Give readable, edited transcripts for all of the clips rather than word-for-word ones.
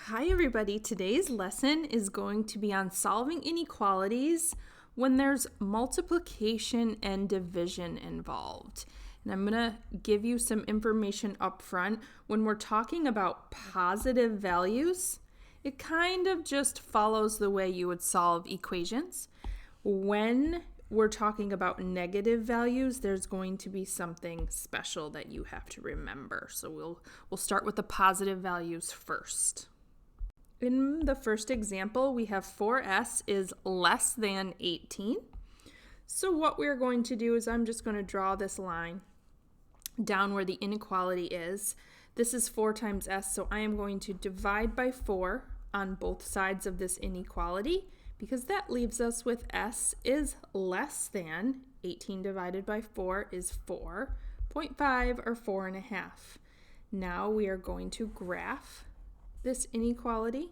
Hi everybody, today's lesson is going to be on solving inequalities when there's multiplication and division involved. And I'm going to give you some information up front. When we're talking about positive values, it kind of just follows the way you would solve equations. When we're talking about negative values, there's going to be something special that you have to remember. So we'll start with the positive values first. In the first example, we have 4s is less than 18. So what we're going to do is I'm just going to draw this line down where the inequality is. This is 4 times s, so I am going to divide by 4 on both sides of this inequality because that leaves us with s is less than 18 divided by 4 is 4.5 or 4.5. Now we are going to graph this inequality.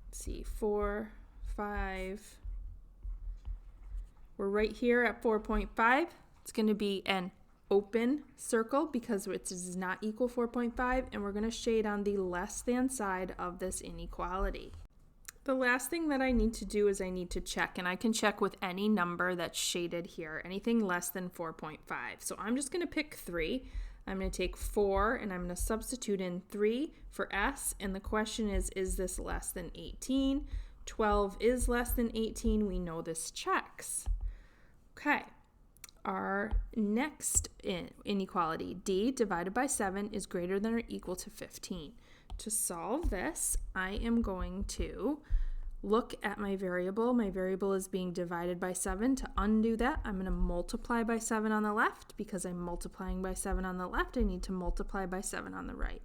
Let's see, 4, 5. We're right here at 4.5. It's going to be an open circle because it does not equal 4.5, and we're going to shade on the less than side of this inequality. The last thing that I need to do is I need to check, and I can check with any number that's shaded here, anything less than 4.5. So I'm just going to pick 3. I'm going to take 4 and I'm going to substitute in 3 for s, and the question is this less than 18? 12 is less than 18. We know this checks. Okay, our next inequality, d divided by 7 is greater than or equal to 15. To solve this, I am going to look at my variable. My variable is being divided by 7. To undo that, I'm going to multiply by 7 on the left. Because I'm multiplying by 7 on the left, I need to multiply by 7 on the right.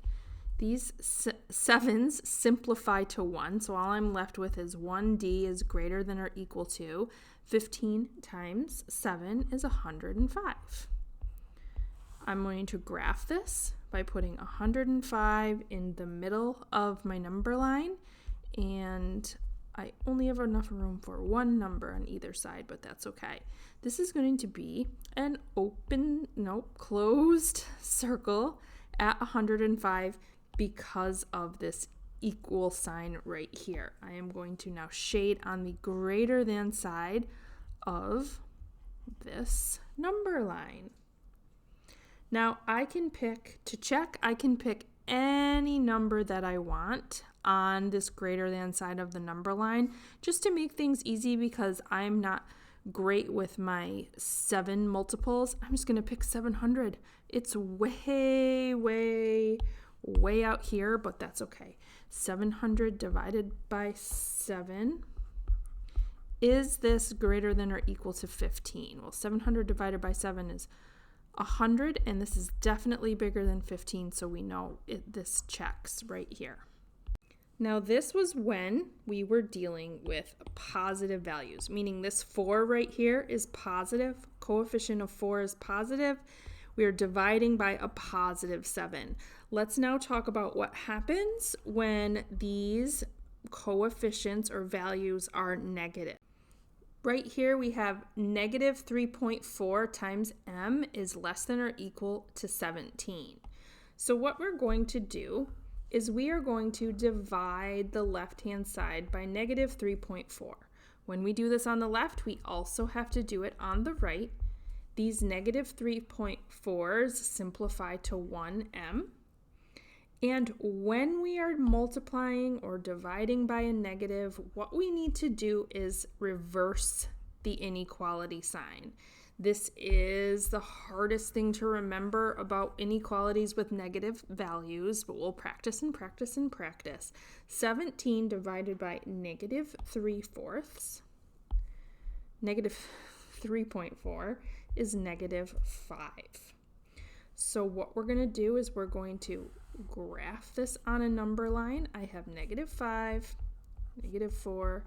These 7s simplify to 1, so all I'm left with is 1d is greater than or equal to 15 times 7 is 105. I'm going to graph this by putting 105 in the middle of my number line, and I only have enough room for one number on either side, but that's okay. This is going to be an closed circle at 105 because of this equal sign right here. I am going to now shade on the greater than side of this number line. Now I can pick, to check, I can pick any number that I want on this greater than side of the number line just to make things easy because I'm not great with my 7 multiples. I'm just going to pick 700. It's way out here, but that's okay. 700 divided by 7. Is this greater than or equal to 15? Well, 700 divided by 7 is 100, and this is definitely bigger than 15, so we know this checks right here. Now this was when we were dealing with positive values, meaning this 4 right here is positive, coefficient of 4 is positive. We are dividing by a positive 7. Let's now talk about what happens when these coefficients or values are negative. Right here we have negative 3.4 times m is less than or equal to 17. So what we're going to do is we are going to divide the left-hand side by negative 3.4. When we do this on the left, we also have to do it on the right. These negative 3.4s simplify to 1m. And when we are multiplying or dividing by a negative, what we need to do is reverse the inequality sign. This is the hardest thing to remember about inequalities with negative values, but we'll practice and practice and practice. 17 divided by negative 3/4, negative 3.4 is negative 5. So what we're going to do is we're going to graph this on a number line. I have negative 5, negative 4,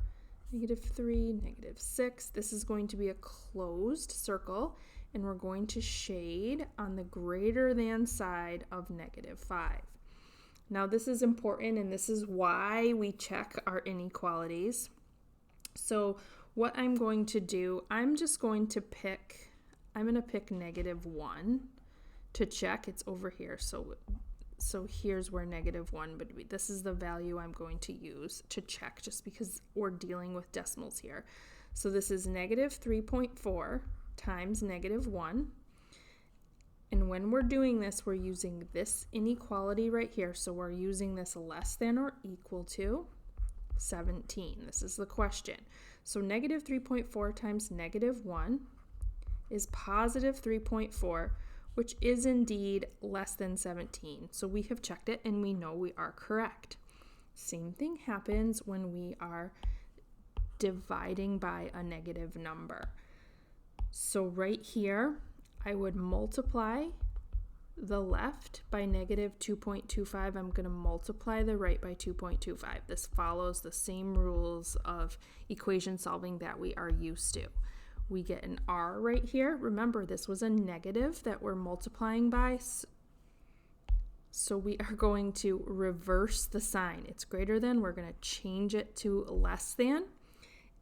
negative 3, negative 6. This is going to be a closed circle, and we're going to shade on the greater than side of negative 5. Now this is important, and this is why we check our inequalities. So what I'm going to do, I'm going to pick negative 1 to check. It's over here. So So here's where -1 would be. This is the value I'm going to use to check just because we're dealing with decimals here. So this is -3.4 times -1. And when we're doing this, we're using this inequality right here. So we're using this less than or equal to 17. This is the question. So -3.4 times -1 is +3.4, which is indeed less than 17. So we have checked it and we know we are correct. Same thing happens when we are dividing by a negative number. So right here, I would multiply the left by -2.25. I'm going to multiply the right by 2.25. This follows the same rules of equation solving that we are used to. We get an R right here. Remember, this was a negative that we're multiplying by. So we are going to reverse the sign. It's greater than. We're going to change it to less than.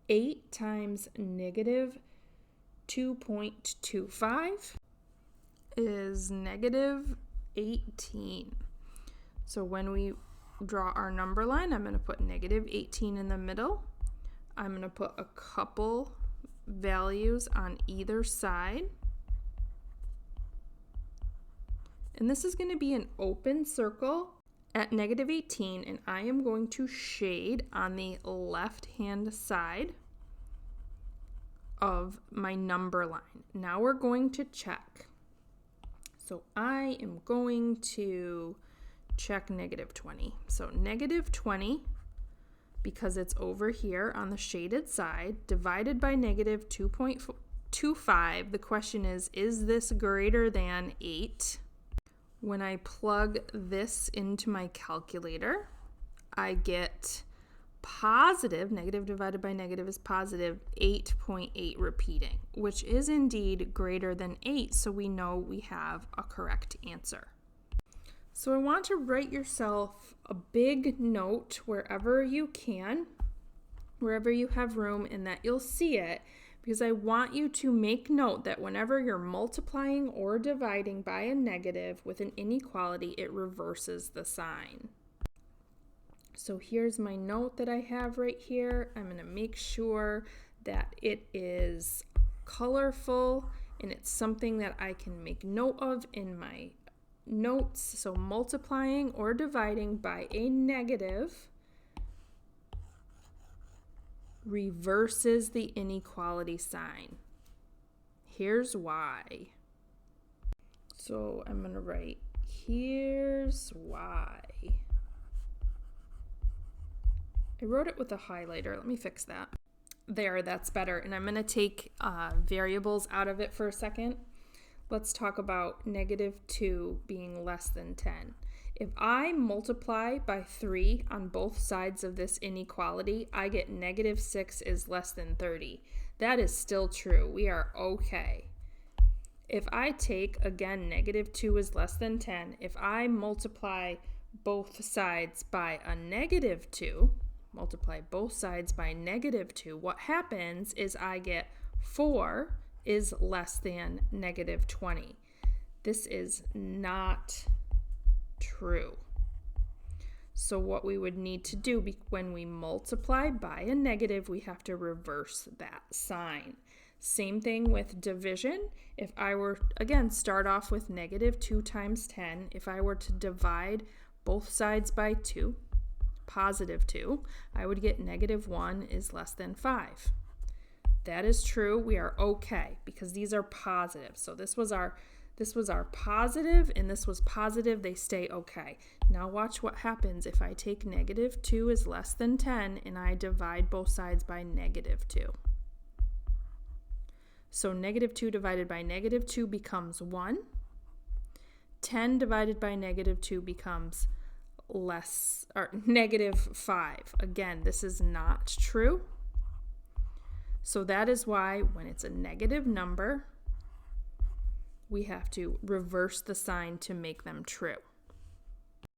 8 times -2.25 is -18. So when we draw our number line, I'm going to put -18 in the middle. I'm going to put a couple values on either side. And this is going to be an open circle at -18, and I am going to shade on the left-hand side of my number line. Now we're going to check. So I am going to check -20. So -20, because it's over here on the shaded side, divided by -2.25. The question is this greater than 8? When I plug this into my calculator, I get positive, negative divided by negative is positive 8.8 repeating, which is indeed greater than 8, so we know we have a correct answer. So I want to write yourself a big note wherever you can, wherever you have room, and that you'll see it, because I want you to make note that whenever you're multiplying or dividing by a negative with an inequality, it reverses the sign. So here's my note that I have right here. I'm going to make sure that it is colorful and it's something that I can make note of in my notes. So multiplying or dividing by a negative reverses the inequality sign. Here's why. So I'm going to write, here's why. I wrote it with a highlighter. Let me fix that. There, that's better. And I'm going to take variables out of it for a second. Let's talk about -2 being less than 10. If I multiply by 3 on both sides of this inequality, I get -6 is less than 30. That is still true. We are okay. If I take, again, -2 is less than 10. If I multiply both sides by a -2, multiply both sides by -2, what happens is I get 4 is less than -20. This is not true. So what we would need to do when we multiply by a negative, we have to reverse that sign. Same thing with division. If I were, again, start off with -2 times 10, if I were to divide both sides by 2, +2, I would get -1 is less than 5. That is true. We are okay because these are positive. So this was our positive and this was positive. They stay okay. Now watch what happens if I take -2 is less than 10 and I divide both sides by -2. So -2 divided by -2 becomes 1. 10 divided by -2 becomes -5. Again, this is not true. So that is why when it's a negative number, we have to reverse the sign to make them true.